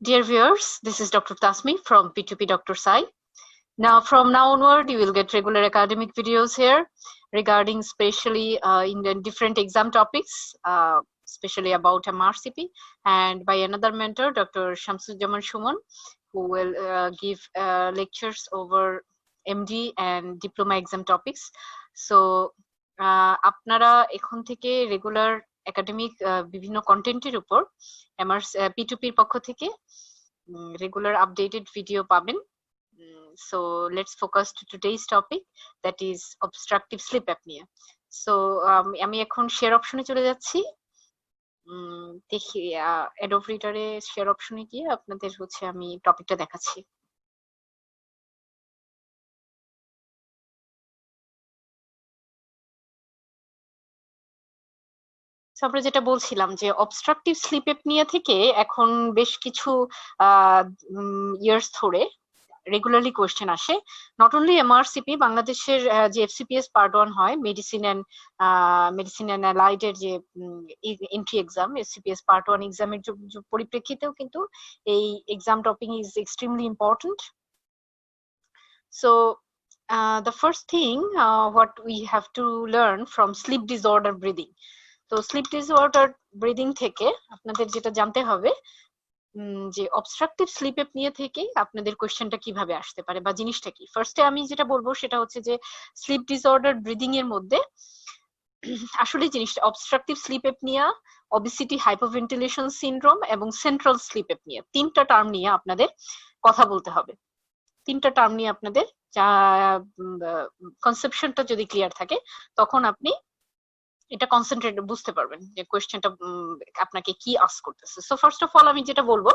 Dear viewers, this is Dr. Tasmi from P2P Dr. Sai. Now, from now onward, you will get regular academic videos here regarding especially in the different exam topics, especially about MRCP, and by another mentor, Dr. Shamsuzzaman Shuman, who will give lectures over MD and diploma exam topics. So, আপনারা এখন থেকে regular academic বিভিন্ন কন্টেন্টের উপর P2P পক্ষ থেকে regular updated video পাবেন। So let's focus to today's topic, that is obstructive sleep apnea. So আমি এখন শেয়ার অপশনে চলে যাচ্ছি। দেখি অ্যাডোব রিডারে শেয়ার অপশনে গিয়ে আপনাদের হচ্ছে আমি টপিকটা দেখাচ্ছি। আমরা যেটা বলছিলাম যে অবস্ট্রাকটিভ স্লিপ অ্যাপনিয়া থেকে এখন বেশ কিছু ইয়ার্স ধরে রেগুলারলি কোয়েশ্চেন আসে। নট অনলি এমআরসিপি, বাংলাদেশের যে এফসিপিএস পার্ট 1 হয়, মেডিসিন অ্যান্ড অ্যালাইডের যে এন্ট্রি এক্সাম, এফসিপিএস পার্ট 1 এক্সামের পরিপ্রেক্ষিতেও কিন্তু এই exam topic is extremely important. So the first thing what we have to learn from sleep disorder breathing. তো sleep disorder breathing থেকে আপনাদের যেটা জানতে হবে যে অবস্ট্রাকটিভ স্লিপ অ্যাপনিয়া থেকে আপনাদের কোশ্চেনটা কিভাবে আসতে পারে বা জিনিসটা কি। ফার্স্টে আমি যেটা বলবো সেটা হচ্ছে যে স্লিপ ডিসঅর্ডার ব্রিদিং এর মধ্যে আসলে জিনিসটা obstructive sleep apnoea, obesity, hypoventilation syndrome এবং সেন্ট্রাল স্লিপ অ্যাপনিয়া, তিনটা টার্ম নিয়ে আপনাদের কথা বলতে হবে। তিনটা টার্ম নিয়ে আপনাদের কনসেপশনটা যদি ক্লিয়ার থাকে তখন আপনি এটা কনসেন্ট্রেট বুঝতে পারবেন যে কোয়েশ্চেনটা আপনাকে কি আস্ক করতেছে। সো ফার্স্ট অফ অল আমি যেটা বলবো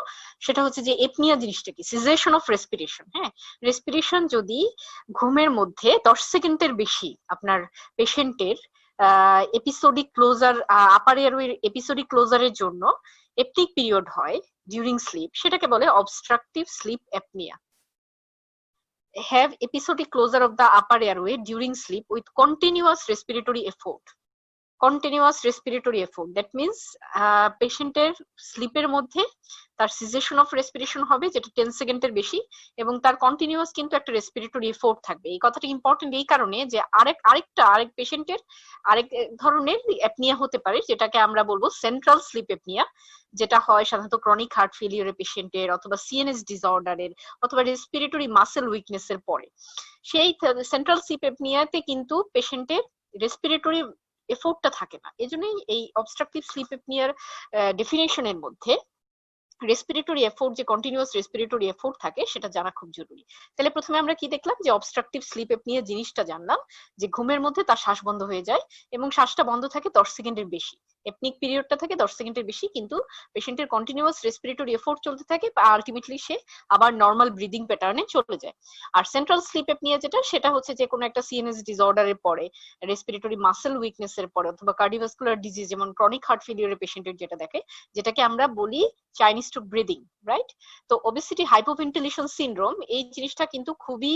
সেটা হচ্ছে যে এপনিয়া জিনিসটা কি, সিজেশন অফ রেসপিরেশন। হ্যাঁ, রেসপিরেশন যদি ঘুমের মধ্যে 10 সেকেন্ডের বেশি আপনার পেশেন্টের episodic closure, upper airway episodic ক্লোজারের জন্য এপনিক পিরিয়ড হয় ডিউরিং স্লিপ, সেটাকে বলে obstructive sleep apnoea. Have episodic closure of the upper airway during sleep with continuous respiratory effort. Continuous respiratory effort, that means পেশেন্টের স্লিপের মধ্যে তার সিজেশন অফ রেসপিরেশন হবে যেটা 10 সেকেন্ডের বেশি এবং তার কন্টিনিউয়াস কিন্তু একটা রেসপিরেটরি এফোর্ট থাকবে। এই কথাটা ইম্পর্টেন্ট এই কারণে যে আরেক পেশেন্টের আরেক ধরনের অ্যাপনিয়া হতে পারে যেটাকে আমরা বলবো সেন্ট্রাল স্লিপ অ্যাপনিয়া, যেটা হয় সাধারণত ক্রনিক হার্ট ফেলিওরের পেশেন্টের অথবা সিএনএস ডিসঅর্ডারের অথবা রেসপিরেটরি মাসেল উইকনেসের পরে। সেই সেন্ট্রাল স্লিপ অ্যাপনিয়াতে কিন্তু পেশেন্টের রেসপিরেটরি এফোর্টটা থাকে না। এজন্যই এই অবস্ট্রাকটিভ স্লিপ অ্যাপনিয়ার ডেফিনেশনের মধ্যে রেসপিরেটরি এফোর্ট, যে কন্টিনিউয়াস রেসপিরেটরি এফোর্ট থাকে, সেটা জানা খুব জরুরি। তাহলে প্রথমে আমরা কি দেখলাম যে অবস্ট্রাকটিভ স্লিপ অ্যাপনিয়া জিনিসটা জানলাম যে ঘুমের মধ্যে তার শ্বাস বন্ধ হয়ে যায় এবং শ্বাসটা বন্ধ থাকে 10 সেকেন্ডের বেশি, এপনিক পিরিয়ডটা থাকে 10 সেকেন্ডের বেশি, কিন্তু পেশেন্টের কন্টিনিউয়াস রেসপিরেটরি এফোর্ট চলতে থাকে বা আলটিমেটলি সে আবার নর্মাল ব্রিদিং প্যাটার্নে চলে যায়। আর সেন্ট্রাল স্লিপ অ্যাপনিয়া যেটা, সেটা হচ্ছে যে কোনো একটা সিএনএস ডিসঅর্ডারের পরে, রেসপিরেটরি মাসেল উইকনেসের পরে অথবা কার্ডিওভাস্কুলার ডিজিজ যেমন ক্রনিক হার্ট ফেলিওরের পেশেন্টের যেটা দেখে, যেটাকে আমরা বলি চাইনিজ টু ব্রিদিং, রাইট? তো ওবেসিটি হাইপোভেন্টিলেশন সিনড্রোম, এই জিনিসটা কিন্তু খুবই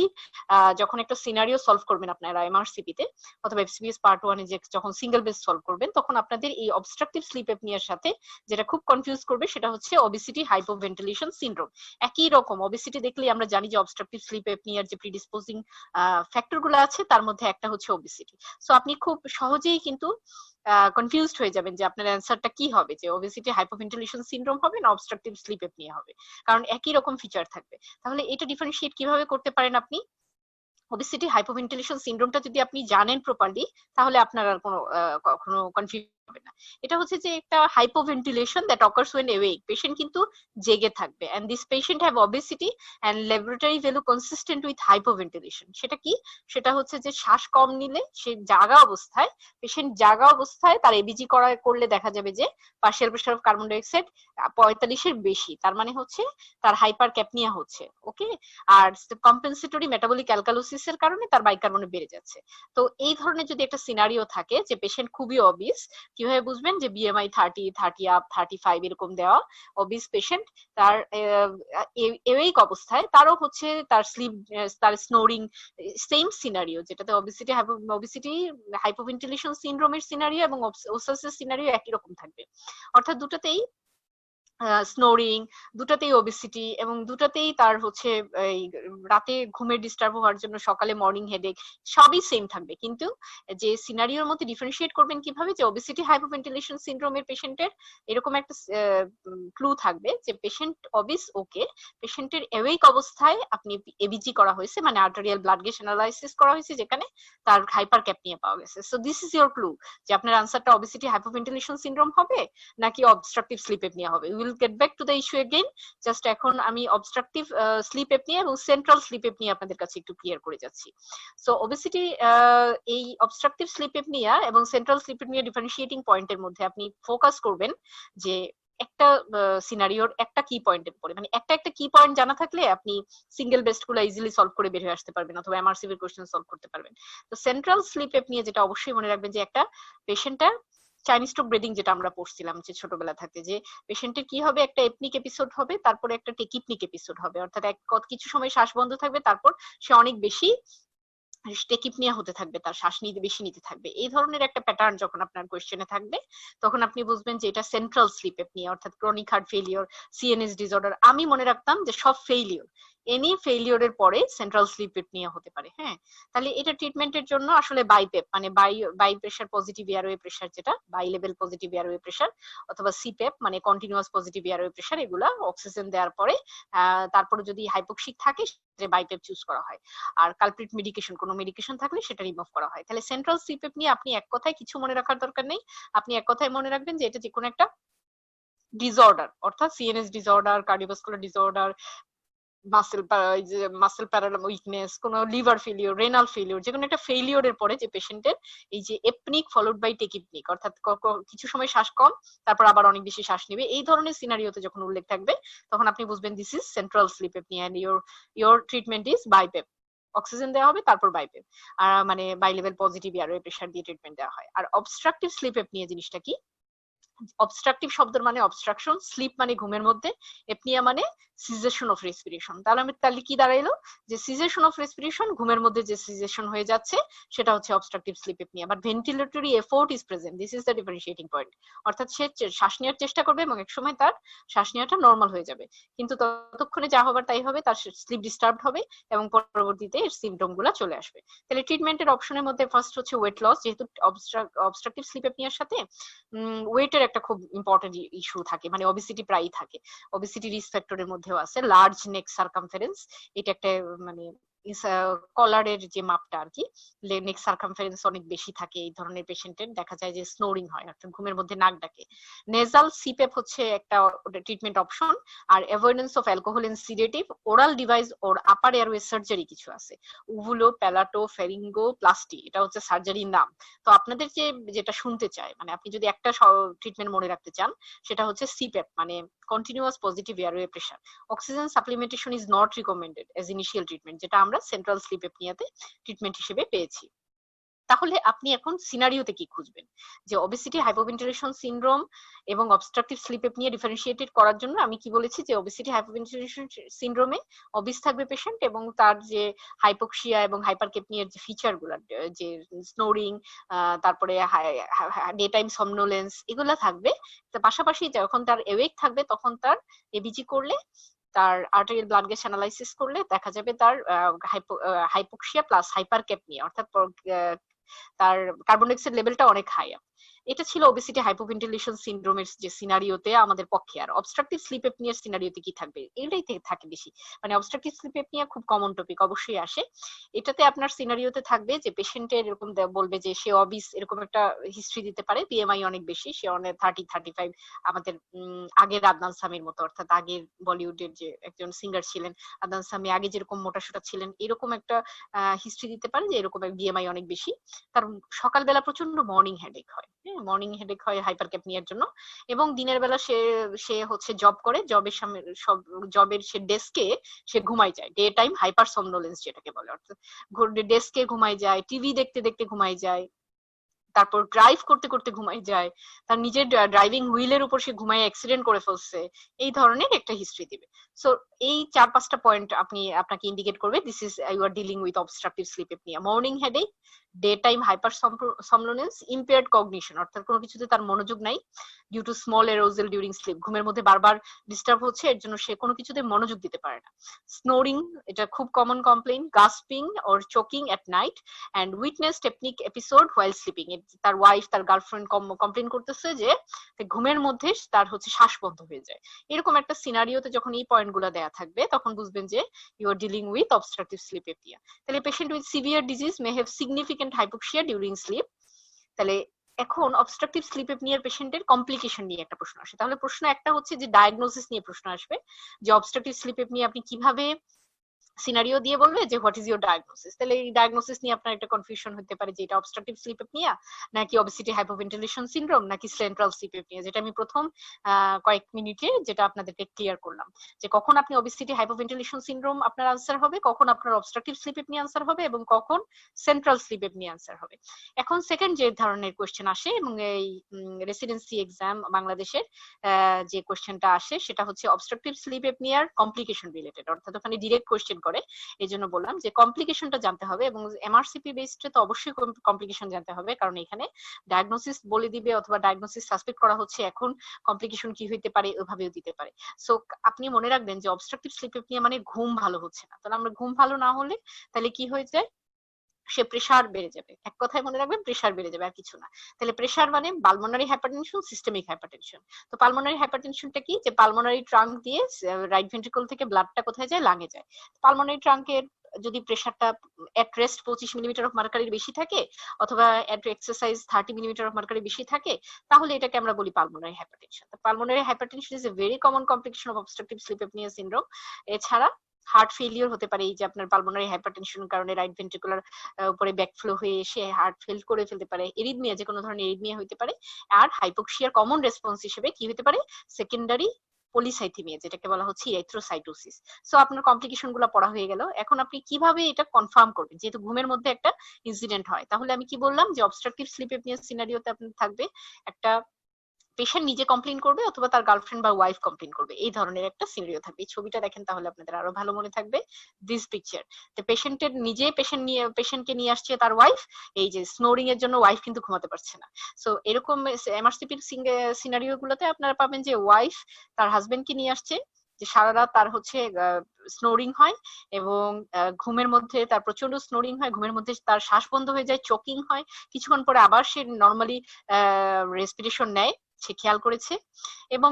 যখন একটা সিনারিও সলভ করবেন আপনারা এমআরসিপি তে অথবা এফসিপিএস পার্ট 1 এ যে যখন সিঙ্গেল বেস সলভ করবেন, তখন আপনাদের এই অবস্ট্রাকটিভ স্লিপ অ্যাপনিয়ার সাথে যেটা খুব কনফিউজ করবে সেটা হচ্ছে ওবেসিটি হাইপোভেন্টিলেশন সিনড্রোম। একই রকম ওবেসিটি দেখলেই আমরা জানি যে অবস্ট্রাকটিভ স্লিপ অ্যাপনিয়ার যে প্রিডিসপোজিং ফ্যাক্টর গুলো আছে তার মধ্যে একটা হচ্ছে ওবেসিটি। সো আপনি খুব সহজেই কিন্তু কনফিউজড হয়ে যাবেন যে আপনার অ্যান্সারটা কি হবে, যে ওবেসিটি হাইপোভেন্টিলেশন সিনড্রোম হবে না অবস্ট্রাকটিভ স্লিপ অ্যাপনিয়া হবে, কারণ একই রকম ফিচার থাকবে। তাহলে এটা ডিফারেন্সিয়েট কিভাবে করতে পারেন আপনি? ওবেসিটি হাইপোভেন্টিলেশন সিনড্রোমটা যদি আপনি জানেন প্রপারলি, তাহলে আপনার আর কখনো কনফিউশন হবে না। এটা হচ্ছে যে একটা hypoventilation that occurs when awake, patient কিন্তু জেগে থাকবে, and this patient have obesity and laboratory value consistent with hypoventilation. সেটা কি? সেটা হচ্ছে যে শ্বাস কম নিলে সে জাগা অবস্থায়, পেশেন্ট জাগা অবস্থায় তার এবিজি করলে দেখা যাবে যে partial pressure of carbon dioxide 45-এর বেশি, তার মানে হচ্ছে তার হাইপার ক্যাপনিয়া হচ্ছে। ওকে, আর কম্পেনসেটরি মেটাবলিক অ্যালকালোসিসের কারণে তার বাইকার্বনেট বেড়ে যাচ্ছে। তো এই ধরনের যদি একটা সিনারিও থাকে যে পেশেন্ট খুবই অবিস, কিভাবে বুঝবেন? যে বিএমআই 30 আপ 35 এরকম দেওয়া অবিস পেশেন্ট, তার এওয়েক অবস্থায় তারও হচ্ছে তার স্লিপ, তার স্নোরিং, সেম সিনারিও যেটাতে ওবেসিটি হাইপোভেন্টিলেশন সিনড্রোমের সিনারিও এবং ওসাসের সিনারিও একই রকম থাকবে। অর্থাৎ দুটোতেই স্নোরিং, দুটাতেই ওবেসিটি, এবং দুটাতেই তার হচ্ছে এই রাতে ঘুমের ডিস্টার্ব হওয়ার জন্য সকালে মর্নিং হেডেক, সবই সেম থাকবে। কিন্তু যে সিনারিওর মধ্যে ডিফারেন্সিয়েট করবেন কিভাবে, যে ওবেসিটি হাইপোভেন্টিলেশন সিনড্রোমের পেশেন্টের এরকম একটা ক্লু থাকবে যে পেশেন্ট অবিস, ওকে, পেশেন্টের অ্যাওয়েক অবস্থায় আপনি এবিজি করা হয়েছে, মানে আর্টেরিয়াল ব্লাড গ্যাস অ্যানালাইসিস করা হয়েছে, যেখানে তার হাইপার ক্যাপনিয়া পাওয়া গেছে। So this is your clue যে আপনার আনসারটা ওবেসিটি হাইপোভেন্টিলেশন সিনড্রোম হবে নাকি অবস্ট্রাকটিভ স্লিপ এপনিয়া হবে। Will get back to the issue again. Just এখন আমি অবস্ট্রাকটিভ স্লিপ এপনিয়া এবং সেন্ট্রাল স্লিপ এপনিয়া আপনাদের কাছে একটু ক্লিয়ার করে যাচ্ছি। সো ওবেসিটি, এই অবস্ট্রাকটিভ স্লিপ এপনিয়া এবং সেন্ট্রাল স্লিপ এপনিয়া ডিফারেন্সিয়েটিং পয়েন্টের মধ্যে আপনি ফোকাস করবেন যে একটা সিনারিওর একটা কি পয়েন্টের উপরে, মানে একটা একটা কি পয়েন্ট জানা থাকলে আপনি সিঙ্গেল বেস্ট গুলো ইজিলি সলভ করে বের হয়ে আসতে পারবেন, অথবা এমআরসিবি কোশ্চেন সলভ করতে পারবেন। তো সেন্ট্রাল স্লিপ এপনিয়া যেটা অবশ্যই মনে রাখবেন যে একটা পেশেন্টের চাইনিজ স্টোক ব্রিদিং, যেটা আমরা পড়ছিলাম যে ছোটবেলা থাকতে, যে পেশেন্টের কি হবে, একটা এপনিক এপিসোড হবে, তারপরে একটা টেকিপনিক এপিসোড হবে, অর্থাৎ কিছু সময় শ্বাস বন্ধ থাকবে, তারপর সে অনেক বেশি টেকিপনিয়া হতে থাকবে, তার শ্বাস নিতে বেশি নিতে থাকবে। এই ধরনের একটা প্যাটার্ন যখন আপনার কোয়েশ্চেনে থাকবে, তখন আপনি বুঝবেন যে এটা সেন্ট্রাল স্লিপ এপনিয়া, অর্থাৎ chronic heart failure, CNS disorder. আমি মনে রাখতাম যে সব ফেলিওর, এনি ফেলিওরের পরে সেন্ট্রাল স্লিপ এপনিয়া হতে পারে। হ্যাঁ, তাহলে এটা ট্রিটমেন্টের জন্য আসলে বাইপেপ, মানে bi pressure positive airway pressure, যেটা bi level positive airway pressure, অথবা সিপেপ মানে কন্টিনিউয়াস পজিটিভ এয়ারওয়ে প্রেসার, এগুলা অক্সিজেন দেওয়ার পরে তারপরে যদি হাইপোক্সিক থাকে বাইপেপ চুজ করা হয়। আর কালপ্রিট মেডিকেশন, কোনো মেডিকেশন থাকলে সেটা রিমুভ করা হয়। তাহলে সেন্ট্রাল সিপেপ নিয়ে আপনি এক কথায় কিছু মনে রাখার দরকার নেই। আপনি এক কথায় মনে রাখবেন যে এটা যে কোনো একটা ডিসঅর্ডার, অর্থাৎ CNS disorder, cardiovascular disorder, muscle প্যারালাম উইকনেস, কোন লিভার ফেলিওর, রেনাল ফেলিওর, যে কোনো একটা ফেলিওরের পরে যে পেশেন্টের এই যে এপনিক ফলোড বাই টেকিপনিক, অর্থাৎ কিছু সময় শ্বাস কম, তারপর আবার অনেক বেশি শ্বাস নেবে, এই ধরনের সিনারিওতে যখন উল্লেখ থাকবে, তখন আপনি বুঝবেন this is central sleep apnoea and your treatment is BiPAP. Oxygen দেওয়া হবে, তারপর বাইপেপ, মানে bi level positive airway pressure দিয়ে ট্রিটমেন্ট দেওয়া হয়। আর অবস্ট্রাকটিভ স্লিপ এপনিয়া জিনিসটা কি? অবস্ট্রাকটিভ শব্দের মানে অবস্ট্রাকশন, স্লিপ মানে ঘুমের মধ্যে, এপনিয়া মানে সিজেশন অফ রেসপিরেশন। তাহলে কি দাঁড়াইলো, যে সিজেশন অফ রেসপিরেশন, ঘুমের মধ্যে যে সিজেশন হয়ে যাচ্ছে সেটা হচ্ছে obstructive sleep apnoea. But ventilatory effort is present, this is the differentiating point. অর্থাৎ সে শ্বাস নেওয়ার চেষ্টা করবে এবং এক সময় তার শ্বাস নেওয়াটা নর্মাল হয়ে যাবে, কিন্তু ততক্ষণে যা হবার তাই হবে, তার স্লিপ ডিস্টার্ব হবে এবং পরবর্তীতে এর সিমটম গুলা চলে আসবে। তাহলে ট্রিটমেন্টের অপশনের মধ্যে ফার্স্ট হচ্ছে ওয়েট লস, যেহেতু অবস্ট্রাকটিভ স্লিপ এপনিয়ার সাথে ওয়েটের একটা খুব ইম্পর্টেন্ট ইস্যু থাকে, মানে ওবেসিটি প্রায়ই থাকে। ওবেসিটি রিস্ক ফ্যাক্টরের মধ্যেও আছে লার্জ নেক সার্কামফারেন্স, এটা একটা মানে কলারের যে মাপটা আর কি, নেক সার্কামফারেন্স অনেক বেশি থাকে এই ধরনের পেশেন্টের, দেখা যায় যে স্নোরিং হয়, অর্থাৎ ঘুমের মধ্যে নাক ডাকে। নেজাল সিপেপ হচ্ছে একটা ট্রিটমেন্ট অপশন। আর avoidance of alcohol and sedative, oral device or upper airway surgery কিছু আছে, উভুলো, প্যালাটো, ফেরিঙ্গো প্লাস্টি, এটা হচ্ছে সার্জারির নাম। তো আপনাদের যেটা শুনতে চায়, মানে আপনি যদি একটা ট্রিটমেন্ট মনে রাখতে চান, সেটা হচ্ছে সিপেপ মানে continuous positive airway pressure. Oxygen supplementation is not recommended as initial treatment, যেটা আমরা সেন্ট্রাল স্লিপ এপনিয়াতে ট্রিটমেন্ট হিসেবে পেয়েছি। তাহলে আপনি এখন সিনারিওতে কি খুঁজবেন, যে ওবেসিটি হাইপোভেন্টিলেশন সিনড্রোম এবং অবস্ট্রাকটিভ স্লিপ এপনিয়া ডিফারেন্সিয়েটেড করার জন্য আমি কি বলেছি, যে ওবেসিটি হাইপোভেন্টিলেশন সিনড্রোমে অবিস থাকবে পেশেন্ট, এবং তার যে হাইপোক্সিয়া এবং হাইপারকেপনিয়ার যে ফিচার গুলা, যে স্নোরিং, তারপরে ডে টাইম সমনোলেন্স, এগুলা থাকবে। তার পাশাপাশি যখন তার এওয়েক থাকবে, তখন তার এবিজি করলে, তার আর্টেরিয়াল ব্লাড গ্যাস অ্যানালাইসিস করলে দেখা যাবে তার হাইপোক্সিয়া প্লাস হাইপারকেপনিয়া, অর্থাৎ তার কার্বন ডাইঅক্সাইড লেভেলটা অনেক হাই। এটা ছিল ওবেসিটি হাইপোভেন্টিলেশন সিনড্রোমের যে সিনারিওতে আমাদের পক্ষে। আর অবস্ট্রাকটিভ স্লিপ এপনিয়ার সিনারিওতে কি থাকবে, এটাই থাকে বেশি, মানে অবস্ট্রাকটিভ স্লিপ এপনিয়া খুব কমন টপিক, অবশ্যই আসে। এটাতে আপনার সিনারিওতে থাকবে যে পেশেন্টের এরকম বলবে যে সে অবিস, এরকম একটা হিস্ট্রি দিতে পারে, বিএমআই অনেক বেশি, সে অনেক 30-35, আমাদের আগের আদনান সামির মতো, অর্থাৎ আগের বলিউডের যে একজন সিঙ্গার ছিলেন আদনান সামি, আগে যেরকম মোটাসোটা ছিলেন, এরকম একটা হিস্ট্রি দিতে পারে যে এরকম বিএমআই অনেক বেশি। তার সকালবেলা প্রচন্ড মর্নিং হেডেক হয়, মর্নিং হেডেক হয় হাইপারক্যাপনিয়ার জন্য, এবং দিনের বেলা সে হচ্ছে জব করে, জবের সামনে জবের সে ডেস্কে সে ঘুমাই যায়, ডে টাইম হাইপার সমনোলেন্স যেটাকে বলে, অর্থাৎ ডেস্কে ঘুমাই যায়, টিভি দেখতে দেখতে ঘুমাই যায়, তারপর ড্রাইভ করতে করতে ঘুমাই যায়, তার নিজের ড্রাইভিং হুইলের উপর সে ঘুমায় অ্যাক্সিডেন্ট করে ফেলছে, এই ধরনের একটা হিস্ট্রি দিবে। সো এই 4-5টা পয়েন্ট আপনাকে ইন্ডিকেট করবে this is you are dealing with obstructive sleep apnoea. Morning headache, day time hyper somnolence, impaired cognition, অর্থাৎ কোনো কিছুতে তার মনোযোগ নাই, due to small arousal during sleep, ঘুমের মধ্যে বারবার ডিস্টার্ব হচ্ছে, এর জন্য সে কোনো কিছুতে মনোযোগ দিতে পারে না। স্নোরিং, এটা খুব common complaint, gasping or choking at night, and witness technique episode while sleeping, তার ওয়াইফ তার গার্লফ্রেন্ড কমপ্লেইন করতেছে যে ঘুমের মধ্যে তার হচ্ছে শ্বাস বন্ধ হয়ে যায়। এরকম একটা সিনারিওতে যখন এই পয়েন্টগুলো দেয়া থাকবে তখন বুঝবেন যে you are dealing with obstructive sleep apnoea. তাহলে patient with severe disease may have significant hypoxia during sleep. তাহলে এখন অবস্ট্রাকটিভ স্লিপ এপনিয়ার পেশেন্টের কমপ্লিকেশন নিয়ে একটা প্রশ্ন আসে। তাহলে প্রশ্ন একটা হচ্ছে যে ডায়াগনোসিস নিয়ে প্রশ্ন আসবে, যে অবস্ট্রাকটিভ স্লিপ এপনিয়া আপনি কিভাবে সিনারিও দিয়ে বলবে যে হোয়াট ইজ ইউর ডায়াগনোসিস। তাহলে এই ডায়াগনোসিস নিয়ে আপনার একটা কনফিউশন হতে পারে যে এটা অবস্ট্রাকটিভ স্লিপ এপনিয়া নাকি অবেসিটি হাইপোভেন্টিলেশন সিনড্রোম নাকি সেন্ট্রাল স্লিপ এপনিয়া, যেটা আমি প্রথম কয়েক মিনিটে যেটা আপনাদেরকে ক্লিয়ার করলাম যে কখন আপনি অবেসিটি হাইপোভেন্টিলেশন সিনড্রোম আপনার আনসার হবে, কখন আপনার অবস্ট্রাকটিভ স্লিপ এপনিয়া আনসার হবে এবং কখন সেন্ট্রাল স্লিপ এপনিয়া আনসার হবে। এখন সেকেন্ড যে ধরনের কোয়েশ্চেন আসে এবং এই রেসিডেন্সি এক্সাম বাংলাদেশের যে কোয়েশ্চেনটা আসে সেটা হচ্ছে অবস্ট্রাকটিভ স্লিপ এপনিয়ার কমপ্লিকেশন রিলেটেড, অর্থাৎ ওখানে ডিরেক্ট কোয়েশ্চেন করে। এই জন্য বললাম যে কমপ্লিকেশনটা জানতে হবে এবং এমআরসিপি বেসডে তো অবশ্যই কমপ্লিকেশন জানতে হবে, কারণ এখানে ডায়াগনোসিস বলে দিবে অথবা ডায়াগনোসিস সাসপেক্ট করা হচ্ছে, এখন কমপ্লিকেশন কি হইতে পারে ওইভাবেও দিতে পারে। সো আপনি মনে রাখবেন যে অবস্ট্রাকটিভ স্লিপ এপনিয়া মানে ঘুম ভালো হচ্ছে না। তাহলে আমরা ঘুম ভালো না হলে তাহলে কি হয়ে যায়, সে প্রেসার বেড়ে যাবে, এক কথায় মনে রাখবেন প্রেসার বেড়ে যাবে আর কিছু না। তাহলে প্রেসার মানে পালমোনারি হাইপারটেনশন, সিস্টেমিক হাইপারটেনশন। তো পালমোনারি হাইপারটেনশনটা কি, যে পালমোনারি ট্রাঙ্ক দিয়ে রাইট ভেন্ট্রিকল থেকে ব্লাডটা কোথায় যায়, লাঙে যায়। পালমোনারি ট্রাঙ্কের যদি প্রেসারটা এট রেস্ট 25 মিলিমিটার অফ মার্কারির বেশি থাকে অথবা এট এক্সারসাইজ 30 মিলিমিটার অফ মার্কারি বেশি থাকে, তাহলে এটাকে আমরা বলি pulmonary hypertension. Pulmonary hypertension is a very common complication of obstructive sleep apnoea syndrome. এছাড়া হার্ট ফেলিওর হতে পারে, এই যে আপনার পালমোনারি হাইপারটেনশনের কারণে রাইট ভেন্ট্রিকুলার উপরে ব্যাকফ্লো হয়ে এসে হার্ট ফেল করে ফেলতে পারে, এরিথমিয়া যে কোনো ধরনের এরিথমিয়া হতে পারে। আর হাইপোক্সিয়ার কমন রেসপন্স হিসেবে কি হতে পারে, সেকেন্ডারি পলিসাইথেমিয়া, যেটাকে বলা হচ্ছে ইরিথ্রোসাইটোসিস। সো আপনার কমপ্লিকেশন গুলো পড়া হয়ে গেল। এখন আপনি কিভাবে এটা কনফার্ম করবেন, যেহেতু ঘুমের মধ্যে একটা ইনসিডেন্ট হয়। তাহলে আমি কি বললাম যে অবস্ট্রাকটিভ স্লিপ এপনিয়া সিনারিওতে আপনার থাকবে একটা পেশেন্ট নিজে কমপ্লেইন করবে অথবা তার গার্লফ্রেন্ড বা ওয়াইফ কমপ্লেইন করবে, এই ধরনের একটা সিনারিও থাকবে। এই ছবিটা দেখেন তাহলে আপনাদের আরো ভালো মনে থাকবে। দিস পিকচার, তো পেশেন্টের নিজে পেশেন্টকে নিয়ে আসছে তার ওয়াইফ, এই যে স্নোরিং এর জন্য ওয়াইফ কিন্তু ঘুমাতে পারছে না। সো এরকম এমআরসিপির সিনারিও গুলোতে আপনারা পাবেন যে ওয়াইফ তার হাজবেন্ডকে নিয়ে আসছে, যে সারা রাত তার হচ্ছে স্নোরিং হয় এবং ঘুমের মধ্যে তার প্রচন্ড স্নোরিং হয়, ঘুমের মধ্যে তার শ্বাস বন্ধ হয়ে যায়, চোকিং হয়, কিছুক্ষণ পরে আবার সে নর্মালি রেসপিরেশন নেয়, সে খেয়াল করেছে। এবং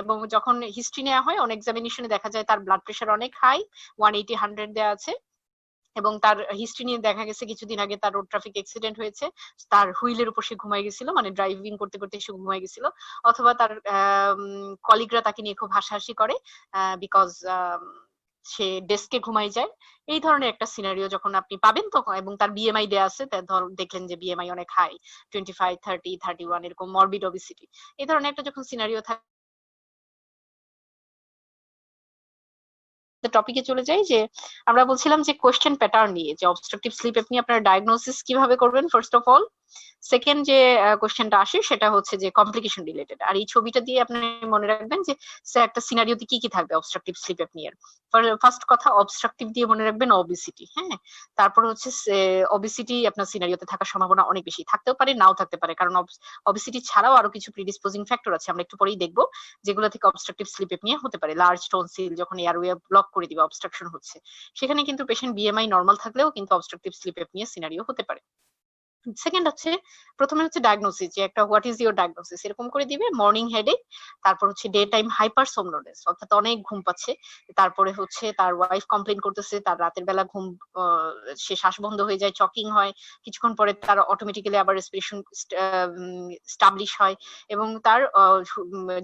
এবং যখন হিস্ট্রি নেওয়া হয় অন এক্সামিনেশনে দেখা যায় তার ব্লাড প্রেশার অনেক হাই, 180/100 দেওয়া আছে, এবং তার হিস্ট্রি নিয়ে দেখা গেছে কিছুদিন আগে তার রোড ট্রাফিক অ্যাক্সিডেন্ট হয়েছে, তার হুইলের উপর সে ঘুমাই গেছিল, মানে ড্রাইভিং করতে করতে সে ঘুমাই গেছিল, অথবা তার কলিগরা তাকে নিয়ে খুব হাসাহাসি করে বিকজ সে ডেস্কে ঘুমাই যায়। এই ধরনের একটা সিনারিও যখন আপনি পাবেন তখন, এবং তার বিএমআই দেয়া আছে, দেখলেন যে বিএমআই অনেক হাই, 25, 30, 31, এরকম মরবিড ওবেসিটি, এই ধরনের একটা যখন সিনারিও থাকে, টপিকে চলে যাই। যে আমরা বলছিলাম যে কোয়েশ্চেন প্যাটার্ন নিয়ে, যে অবস্ট্রাকটিভ স্লিপ আপনি আপনার ডায়াগনোসিস কিভাবে করবেন ফার্স্ট অফ অল। সেকেন্ড যে কোয়েশ্চেনটা আসে সেটা হচ্ছে যে কমপ্লিকেশন রিলেটেড। আর এই ছবিটা দিয়ে আপনি মনে রাখবেন যে একটা সিনারিওতে কি কি থাকবে অবস্ট্রাকটিভ স্লিপ আপনিয়ার। ফার্স্ট কথা, অবস্ট্রাকটিভ দিয়ে মনে রাখবেন ওবেসিটি, হ্যাঁ। তারপর হচ্ছে ওবেসিটি আপনার সিনারিওতে থাকার সম্ভাবনা অনেক বেশি, থাকতেও পারে নাও থাকতে পারে, কারণ ওবেসিটি ছাড়াও আরো কিছু প্রিডিসপোজিং ফ্যাক্টর আছে, আমরা একটু পরেই দেখবো, যেগুলো থেকে অবস্ট্রাকটিভ স্লিপ আপনিয়া হতে পারে। লার্জ টনসিল যখন এয়ারওয়ে ব্লক করে দিবে, অবস্ট্রাকশন হচ্ছে, সেখানে কিন্তু পেশেন্ট বিএমআই নরমাল থাকলেও কিন্তু অবস্ট্রাকটিভ স্লিপ আপনিয়া সিনারিও হতে পারে। সেকেন্ড হচ্ছে, প্রথমে হচ্ছে ডায়াগনোসিস, যে একটা হোয়াট ইজ ইউর ডায়াগনোসিস এরকম করে দিবে, মর্নিং হেডেক, তারপর হচ্ছে ডে টাইম হাইপার সোমনোলেস, অর্থাৎ অনেক ঘুম পাচ্ছে, তারপরে হচ্ছে তার ওয়াইফ কমপ্লেন করতেছে তার রাতের বেলা ঘুম, সে শ্বাস বন্ধ হয়ে যায়, চকিং হয়, কিছুক্ষণ পরে তার অটোমেটিক্যালি আবার রেসপিরেশন স্টাবলিশ হয়, এবং তার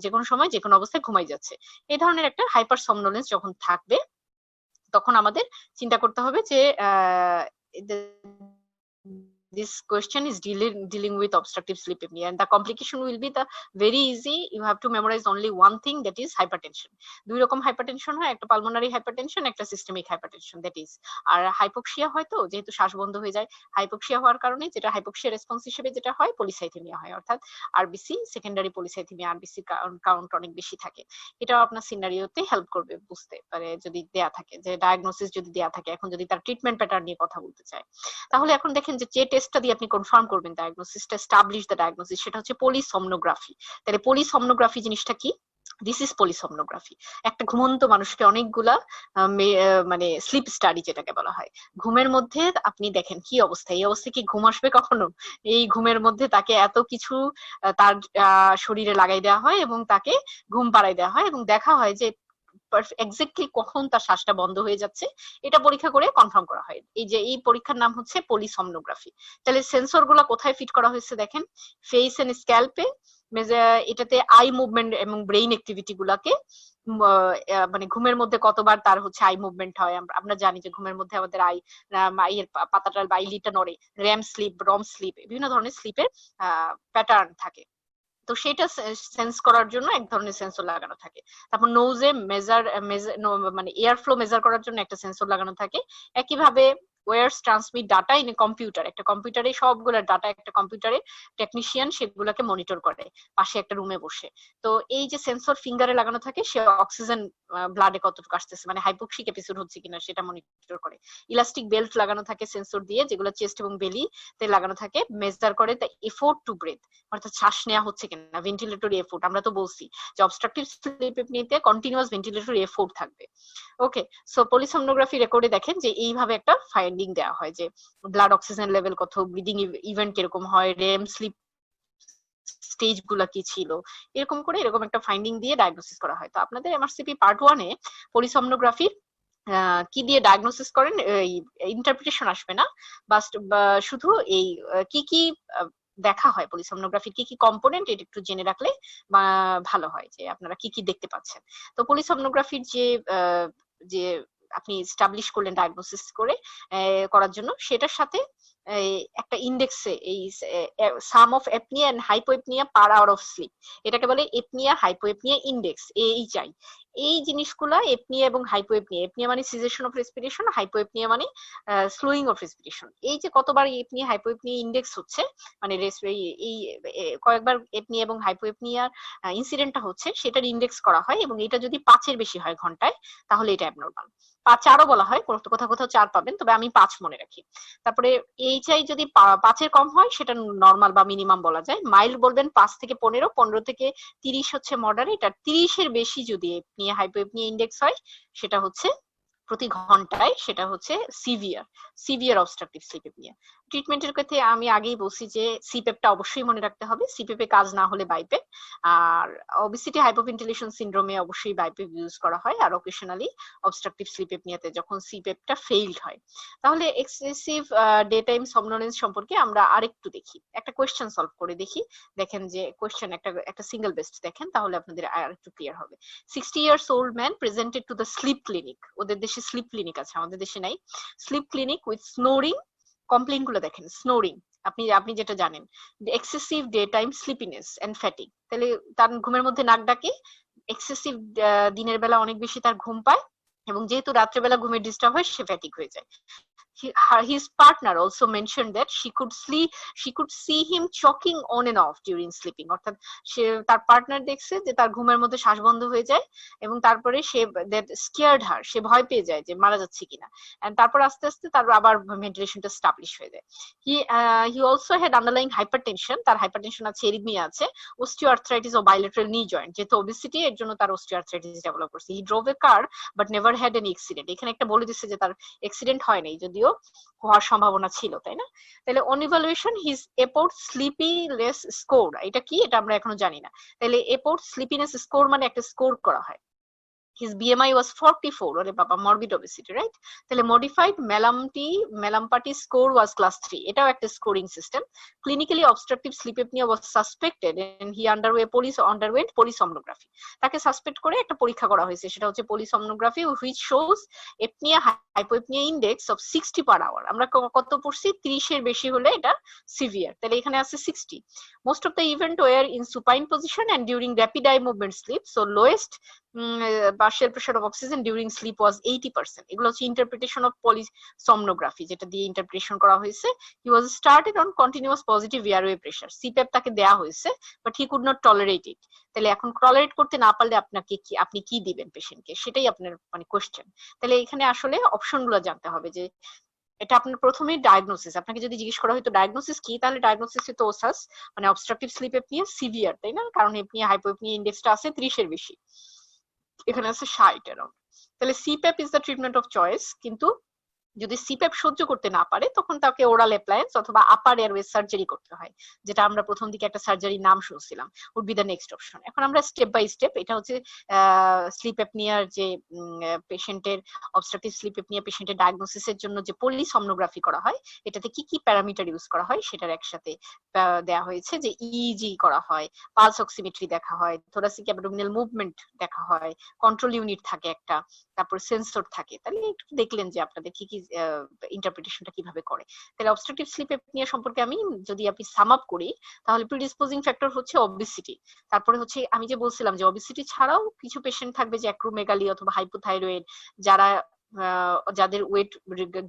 যে কোনো সময় যে কোনো অবস্থায় ঘুমাই যাচ্ছে। এই ধরনের একটা হাইপার সোমনোলেন্স যখন থাকবে তখন আমাদের চিন্তা করতে হবে যে this question is dealing with obstructive sleep apnea, and the complication will be the very easy. You have to memorize only one thing, that is hypertension. দুই রকম হাইপারটেনশন হয়, একটা পালমোনারি হাইপারটেনশন, একটা সিস্টেমিক হাইপারটেনশন, দ্যাট ইজ। আর hypoxia হয়, তো যেহেতু শ্বাস বন্ধ হয়ে যায়, হাইপোক্সিয়া হওয়ার কারণে যেটা হাইপোক্সিয়া রেসপন্স হিসেবে যেটা হয় পলিসাইথেমিয়া হয়, অর্থাৎ RBC, secondary polycythaemia, RBC count অনেক বেশি থাকে। এটাও আপনার সিনারিওতে হেল্প করবে বুঝতে পারে যদি দেয়া থাকে, যে ডায়াগনোসিস যদি দেয়া থাকে। এখন যদি তার ট্রিটমেন্ট প্যাটার্ন নিয়ে কথা বলতে চায়, তাহলে এখন দেখেন যে টেস্ট টেস্টটা দিয়ে আপনি কনফার্ম করবেন ডায়াগনোসিসটা, এস্টাবলিশ দ্য ডায়াগনোসিস, সেটা হচ্ছে পলিসomnography। তাহলে পলিসomnography জিনিসটা কি? This is polysomnography. একটা ঘুমন্ত মানুষকে অনেকগুলা মানে স্লিপ স্টাডি যেটাকে বলা হয়, ঘুমের মধ্যে আপনি দেখেন কি অবস্থা, এই অবস্থায় কি ঘুম আসবে কখনো? এই ঘুমের মধ্যে তাকে এত কিছু তার শরীরে লাগাই দেওয়া হয় এবং তাকে ঘুম পাড়াই দেওয়া হয় এবং দেখা হয় যে এক্স্যাক্টলি কখন তার শ্বাসটা বন্ধ হয়ে যাচ্ছে এটা পরীক্ষা করে কনফার্ম করা হয়। এই যে এই পরীক্ষার নাম হচ্ছে পলিসomnography। তাহলে সেন্সর গুলা কোথায় ফিট করা হয়েছে দেখেন, ফেস এন্ড স্ক্যাল্পে। এটাতে আই মুভমেন্ট এবং ব্রেইন অ্যাক্টিভিটি গুলাকে মানে ঘুমের মধ্যে কতবার তার হচ্ছে আই মুভমেন্ট হয়, আমরা জানি যে ঘুমের মধ্যে আমাদের আইয়ের পাতাটা বা আইলিডটা নড়ে, র্যাম স্লিপ, রম স্লিপ, বিভিন্ন ধরনের স্লিপের প্যাটার্ন থাকে। তো সেটা সেন্স করার জন্য এক ধরনের সেন্সর লাগানো থাকে। তারপর নোজে মানে এয়ার ফ্লো মেজার করার জন্য একটা সেন্সর লাগানো থাকে। একইভাবে wires transmit data in a computer, একটা কম্পিউটারে সবগুলো ডাটা একটা কম্পিউটারে টেকনিশিয়ান সেগুলোকে মনিটর করে পাশে একটা রুমে বসে। তো এই যে সেন্সর ফিঙ্গারে লাগানো থাকে, সে অক্সিজেন ব্লাডে কতটুকু আসতেছে, মানে হাইপোক্সিক এপিসোড হচ্ছে কিনা সেটা মনিটর করে। ইলাস্টিক বেল্ট লাগানো থাকে সেন্সর দিয়ে, যেগুলো চেস্ট এবং বেলি তে লাগানো থাকে, মেজার করে দ্য এফোর্ট টু ব্রেথ, অর্থাৎ শ্বাস নেওয়া হচ্ছে কিনা, ভেন্টিলেটরি এফোর্ট। আমরা তো বলছি যে অবস্ট্রাকটিভ স্লিপ এপনিতে কন্টিনিউয়াস ভেন্টিলেটরি এফোর্ট থাকবে। ওকে, সো পলিসomnography রেকর্ডে দেখেন যে এইভাবে একটা ফাইন্ডিং দেওয়া হয় যে ব্লাড অক্সিজেন লেভেল কত, ব্রিদিং ইভেন্ট কিরকম হয়, রেম স্লিপ স্টেজ গুলা কি ছিল, এরকম করে এরকম একটা ফাইন্ডিং দিয়ে ডায়াগনোসিস করা হয়। তো আপনাদের এমআরসিপি পার্ট 1-এ পলিসomnography কি দিয়ে ডায়াগনোসিস করেন ইন্টারপ্রিটেশন আসবে না, শুধু এই কি কি দেখা হয়, পলিসomnography কি কি কম্পোনেন্ট, এটা একটু জেনে রাখলে ভালো হয় যে আপনারা কি কি দেখতে পাচ্ছেন। তো পলিসomnography যে আপনি এস্টাবলিশ করলেন ডায়াগনোসিস করে করার জন্য, সেটার সাথে একটা ইন্ডেক্সে এই sum of apnoea and hypopnoea per hour of sleep, এটাকে বলে এপনিয়া হাইপোএপনিয়া ইন্ডেক্স, এইচআই। এই জিনিসগুলা এপনিয়া এবং হাইপোএপনিয়া, এপনিয়া মানে সিজেশন অফ রেসপিরেশন, হাইপোএপনিয়া মানে স্লোয়িং অফ রেসপিরেশন, এই যে কতবার এপনিয়া হাইপোএপনিয়া ইন্ডেক্স হচ্ছে, মানে এই কয়েকবার এপনিয়া এবং হাইপোএপনিয়ার ইনসিডেন্টটা হচ্ছে, সেটার ইন্ডেক্স করা হয় এবং এটা যদি 5-এর বেশি হয় ঘন্টায়, তাহলে এটা অ্যাবনর্মাল। 4ও বলা হয়, কোথাও কোথাও 4 পাবেন, তবে আমি 5 মনে রাখি। তারপরে এইচআই যদি 5-এর কম হয় সেটা নরমাল বা মিনিমাম বলা যায়। মাইল্ড বলবেন 5 থেকে 15, 15 থেকে 30 হচ্ছে মডারেট, আর 30-এর বেশি যদি এপনিয়া হাইপোএপনিয়া ইন্ডেক্স হয় সেটা হচ্ছে প্রতি ঘন্টায়, সেটা হচ্ছে সিভিয়ার অবস্ট্রাকটিভ স্লিপ এপনিয়া। ট্রিটমেন্টের ক্ষেত্রে আমি আগেই বলছি যে সিপেপটা অবশ্যই মনে রাখতে হবে, সিপেপে কাজ না হলে বাইপেপ, আর ওবেসিটি হাইপোভেন্টিলেশন সিনড্রোমে অবশ্যই বাইপেপ ইউজ করা হয়, আর অকেশনালি অবস্ট্রাকটিভ স্লিপ এপনিয়াতে যখন সিপেপটা ফেইলড হয়। তাহলে এক্সেসিভ ডে টাইম somnolence সম্পর্কে আমরা আরেকটু দেখি, একটা কোয়েশ্চেন সলভ করে দেখি। দেখেন যে কোয়েশ্চেন একটা সিঙ্গেল বেস্ট দেখেন, তাহলে আপনাদের আরেকটু ক্লিয়ার হবে। 60 years old man presented to the sleep clinic, ওদের দেশে স্লিপ ক্লিনিক আছে, আমাদের দেশে নাই, sleep clinic with snoring. Complain গুলো দেখেন, স্নোরিং আপনি যেটা জানেন, excessive daytime sleepiness and fatigue, তাহলে তার ঘুমের মধ্যে নাক ডাকে, এক্সেসিভ দিনের বেলা অনেক বেশি তার ঘুম পায়, এবং যেহেতু রাত্রেবেলা ঘুমের ডিস্টার্ব হয় সে ফ্যাটিগ হয়ে যায়। His partner also mentioned that she could see him choking on and off during sleeping, অর্থাৎ সে তার পার্টনার দেখছে যে তার ঘুমের মধ্যে শ্বাস বন্ধ হয়ে যায়, এবং তারপরে সে that scared her, সে ভয় পেয়ে যায় যে মারা যাচ্ছে কিনা, and তারপর আস্তে আস্তে তার আবার ভেন্টিলেশনটা স্টাবলিশ হয়ে যায়। He also had underlying hypertension, তার হাইপারটেনশন আছে, এরিথমিয়া আছে, osteoarthritis ও bilateral knee joint, যেহেতু ওবেসিটি এর জন্য তার osteoarthritis ডেভেলপ করছে। He drove a car but never had any accident, এখানে একটা বলে দিচ্ছে যে তার অ্যাক্সিডেন্ট হয় নাই, যদিও হওয়ার সম্ভাবনা ছিল, তাই না? তাহলে on evaluation his Epworth sleepiness score, এটা কি, এটা আমরা এখনো জানি না। তাহলে এপোর্ট স্লিপিনেস স্কোর মানে একটা স্কোর করা হয়। His BMI was 44, ওরে বাবা, morbid obesity, right? তাহলে modified Mallampati score was class 3, এটাও একটা scoring system. Clinically obstructive sleep apnea was suspected and he underwent polysomnography, তাকে সাসপেক্ট করে একটা পরীক্ষা করা হয়েছে, সেটা হচ্ছে polysomnography which shows apnea hypoapnea index of 60 per hour। আমরা কত পড়ছি, 30-এর বেশি হলে এটা সিভিয়ার, তাহলে এখানে আছে 60। Most of the event were in supine position and during rapid eye movement sleep, so lowest partial pressure of oxygen during sleep was 80%। এগুলো হচ্ছে ইন্টারপ্রিটেশন অফ polysomnography, যেটা দিয়ে ইন্টারপ্রিটেশন করা হয়েছে। He was started on continuous positive airway pressure, CPAP তাকে দেয়া হয়েছে, but he could not tolerate it। তাহলে এখন টলারেট করতে না পারলে আপনি কি দিবেন পেশেন্টকে, সেটাই আপনার মানে কোশ্চেন। তাহলে এখানে আসলে অপশনগুলো জানতে হবে যে এটা আপনার প্রথমেই ডায়াগনোসিস, আপনাকে যদি জিজ্ঞেস করা হয়তো ডায়াগনোসিস কি, তাহলে ডায়াগনোসিস তো ওসাস মানে অবস্ট্রাকটিভ স্লিপ অ্যাপনিয়া সিভিয়ার, তাই না? কারণ এপনিয়া হাইপোএপনিয়া ইন্ডেক্সটা আছে 30 এর বেশি, এখানে আছে 60 অ্যারাউন্ড। তাহলে CPAP is the treatment of choice. কিন্তু যদি সিপ্যাপ সহ্য করতে না পারে তখন তাকে ওরাল অ্যাপ্লায়েন্স অথবা আপার এয়ারওয়ে সার্জারি করতে হয়, যেটা আমরা প্রথম দিকে একটা সার্জারি নাম শুনছিলাম, would be the next option. এখন আমরা স্টেপ বাই স্টেপ, এটা হচ্ছে স্লিপ অ্যাপনিয়ার যে পেশেন্টের অবস্ট্রাকটিভ স্লিপ অ্যাপনিয়া পেশেন্টের ডায়াগনোসিসের জন্য যে পলিসomnography করা হয়, এটাতে কি কি প্যারামিটার ইউজ করা হয় সেটার একসাথে দেয়া হয়েছে, যে ইইজি করা হয়, পালস অক্সিমেট্রি দেখা হয়, থোরাসিক অ্যাবডোমিনাল মুভমেন্ট দেখা হয়, কন্ট্রোল ইউনিট থাকে একটা, তারপর সেন্সর থাকে। তাহলে একটু দেখলেন যে আপনাদের কি কি ইন্টারপ্রিটেশনটা কিভাবে করে। তাহলে অবস্ট্রাকটিভ স্লিপ অ্যাপনিয়া সম্পর্কে আমি যদি আপনি সাম আপ করি, তাহলে প্রিডিসপোজিং ফ্যাক্টর হচ্ছে অবিসিটি, তারপরে হচ্ছে আমি যে বলছিলাম যে অবিসিটি ছাড়াও কিছু পেশেন্ট থাকবে যে অ্যাক্রোমেগালি অথবা হাইপোথাইরয়েড, যারা যাদের ওয়েট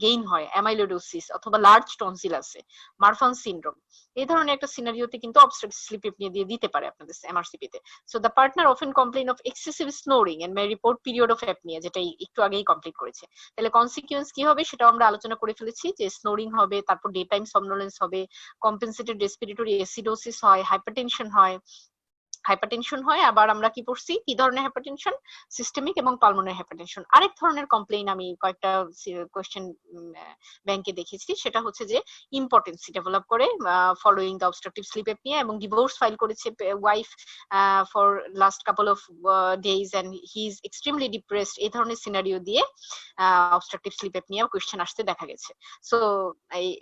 গেইন হয়, অ্যামাইলোডোসিস অথবা লার্জ টনসিল আছে, মারফান সিনড্রোম, এই ধরনের একটা সিনারিওতে কিন্তু অবস্ট্রাকটিভ স্লিপ অ্যাপনিয়া দিয়ে দিতে পারে আপনাদের এমআরসিপি তে। So the partner often complain of excessive snoring and may report period of apnoea, যেটা একটু আগেই কমপ্লিট করেছে। তাহলে কনসিকুয়েন্স কি হবে সেটাও আমরা আলোচনা করে ফেলেছি, যে স্নোরিং হবে, তারপর ডে টাইম somnolence হবে, কম্পেনসেটেড রেসপিরেটরি অ্যাসিডোসিস হয়, হাইপারটেনশন হয়, আবার আমরা কি পড়ছি কি ধরনের হাইপারটেনশন, সিস্টেমিক এবং পালমোনারি হাইপারটেনশন। আরেক ধরনের কমপ্লেইন আমি কয়েকটা কোয়েশ্চেন ব্যাংকে দেখেছি, সেটা হচ্ছে যে ইম্পর্টেন্সি ডেভেলপ করে following the obstructive sleep apnoea, এবং ডিভোর্স ফাইল করেছে wife for last couple of days and he is extremely depressed, এই ধরনের সিনারিও দিয়ে অবস্ট্রাকটিভ স্লিপ অ্যাপনিয়া কোয়েশ্চেন আসতে দেখা গেছে। সো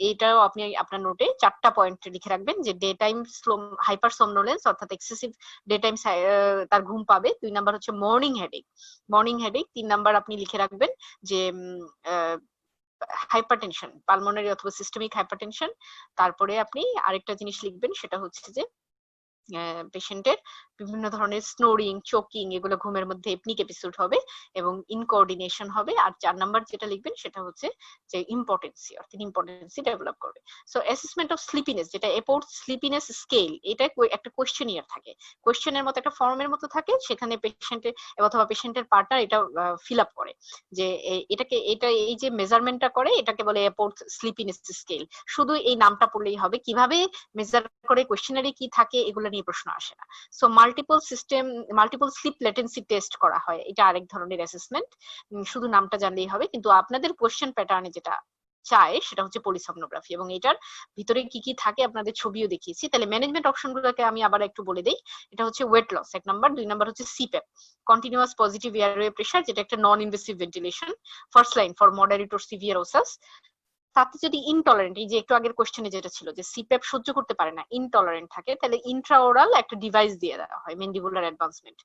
এইটাও আপনি আপনার নোটে 4টা পয়েন্ট লিখে রাখবেন, যে ডে টাইম হাইপারসমনোলেন্স অর্থাৎ এক্সেসিভ ডে টাইম তার ঘুম পাবে, 2 নাম্বার হচ্ছে মর্নিং হেডেক, 3 নাম্বার আপনি লিখে রাখবেন যে হাইপারটেনশন, পালমোনারি অথবা সিস্টেমিক হাইপারটেনশন। তারপরে আপনি আরেকটা জিনিস লিখবেন, সেটা হচ্ছে যে পেশেন্টের বিভিন্ন ধরনের স্নোরিং, চোকিং, এগুলো ঘুমের মধ্যে এপনিক এপিসোড হবে এবং ইনকোঅর্ডিনেশন হবে। আর 4 নাম্বার যেটা লিখবেন সেটা হচ্ছে যে ইম্পর্টেন্সি, অর্থাৎ ইম্পর্টেন্সি ডেভেলপ করবে। সো অ্যাসেসমেন্ট অফ স্লিপিনেস, যেটা এপোর্ট স্লিপিনেস স্কেল, এটা একটা কোয়েশ্চেনিয়ার থাকে, কোয়েশ্চেনের মতো একটা ফর্মের মতো থাকে, সেখানে পেশেন্টের অথবা পেশেন্টের পার্টনার এটা ফিল আপ করে, যে এটা এই যে মেজারমেন্টটা করে এটাকে বলে এপোর্ট স্লিপিনেস স্কেল। শুধু এই নামটা পড়লেই হবে, কিভাবে মেজার করে, কোয়েশ্চেনারি কি থাকে, এগুলো নিয়ে প্রশ্ন আসে না। So multiple sleep latency test করা হয়, এটা আরেক ধরনের অ্যাসেসমেন্ট, শুধু নামটা জানলেই হবে। কিন্তু আপনাদের কোয়েশ্চেন প্যাটার্নে যেটা চাই সেটা হচ্ছে পলিসomnography, এবং এটার ভিতরে কি কি থাকে আপনাদের ছবিও দেখিয়েছি। তাহলে ম্যানেজমেন্ট অপশন গুলোকে আমি আবার একটু বলে দিই, এটা হচ্ছে ওয়েট লস 1 নাম্বার, 2 নাম্বার হচ্ছে CPAP, continuous positive airway pressure, যেটা একটা non invasive ventilation, first line for moderate or severe OSAS. তাতে যদি ইনটলারেন্ট, এই যে একটু আগের কোশ্চেনে যেটা ছিল যে সিপ্যাপ সহ্য করতে পারে না, ইনটলারেন্ট থাকে, তাহলে ইন্ট্রাওরাল একটা ডিভাইস দিয়ে দেওয়া হয়, মেন্ডিবুলার অ্যাডভান্সমেন্ট,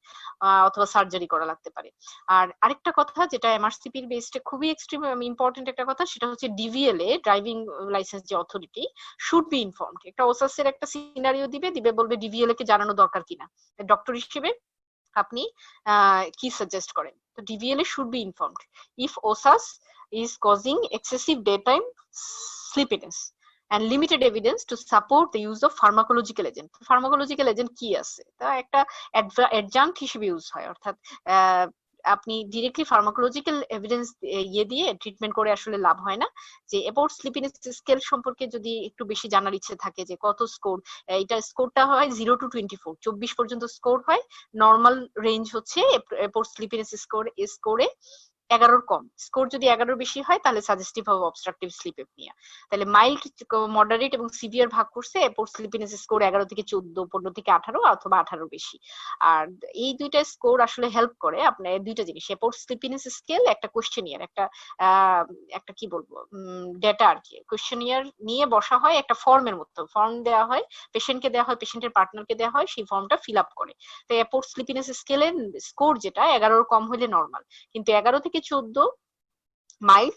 অথবা সার্জারি করা লাগতে পারে। আর আরেকটা কথা যেটা এমআরসিপির বেসে খুবই এক্সট্রিম ইম্পর্টেন্ট একটা কথা, সেটা হচ্ছে ডিভিএলএ, ড্রাইভিং লাইসেন্স যে অথরিটি, শুড বি ইনফর্মড। একটা ওসাসের একটা সিনারিও দিবে বলবে ডিভিএলএ কে জানানো দরকার কিনা, ডক্টর হিসেবে আপনি কি সাজেস্ট করেন। তো DVLA should be informed if OSAS is causing excessive daytime sleepiness and limited evidence to support the use of pharmacological agent. Pharmacological agent কি আছে, তা একটা অ্যাডজাঙ্ক্ট হিসেবে ইউজ হয়, অর্থাৎ আপনি ডিরেক্টলি ফার্মাকোলজিক্যাল এভিডেন্স দিয়ে ট্রিটমেন্ট করে আসলে লাভ হয় না। যে এপোর্ট স্লিপিনেস স্কেল সম্পর্কে যদি একটু বেশি জানার ইচ্ছে থাকে, যে কত স্কোর, এটা স্কোরটা হয় 0 to 24, 24 পর্যন্ত স্কোর হয়। নর্মাল রেঞ্জ হচ্ছে এপোর্ট স্লিপিনেস স্কোরে 11 কম, স্কোর যদি 11 বেশি হয় তাহলে সাজেস্টিভ হবে অবস্ট্রাকটিভ স্লিপ অ্যাপনিয়া। তাহলে মাইল্ড, মডারেট এবং সিভিয়ার ভাগ করছে, এপোর্ট স্লিপিনেস স্কোর 11 থেকে 14, 15 থেকে 18 অথবা 18 বেশি। আর এই দুইটা স্কোর আসলে হেল্প করে আপনার দুইটা জিনিস, এপোর্ট স্লিপিনেস স্কেল একটা কোশ্চেনিয়ার, একটা কি বলবো ডেটা আর কি, কোশ্চেনিয়ার নিয়ে বসা হয়, একটা ফর্মের মতো ফর্ম দেওয়া হয়, পেশেন্টকে দেওয়া হয়, পেশেন্টের পার্টনারকে দেওয়া হয়, সেই ফর্মটা ফিল আপ করে। তো এপোর্ট স্লিপিনেস স্কেলের স্কোর যেটা 11 কম হলে নর্মাল, কিন্তু 11 থেকে 14 মাইল্ড,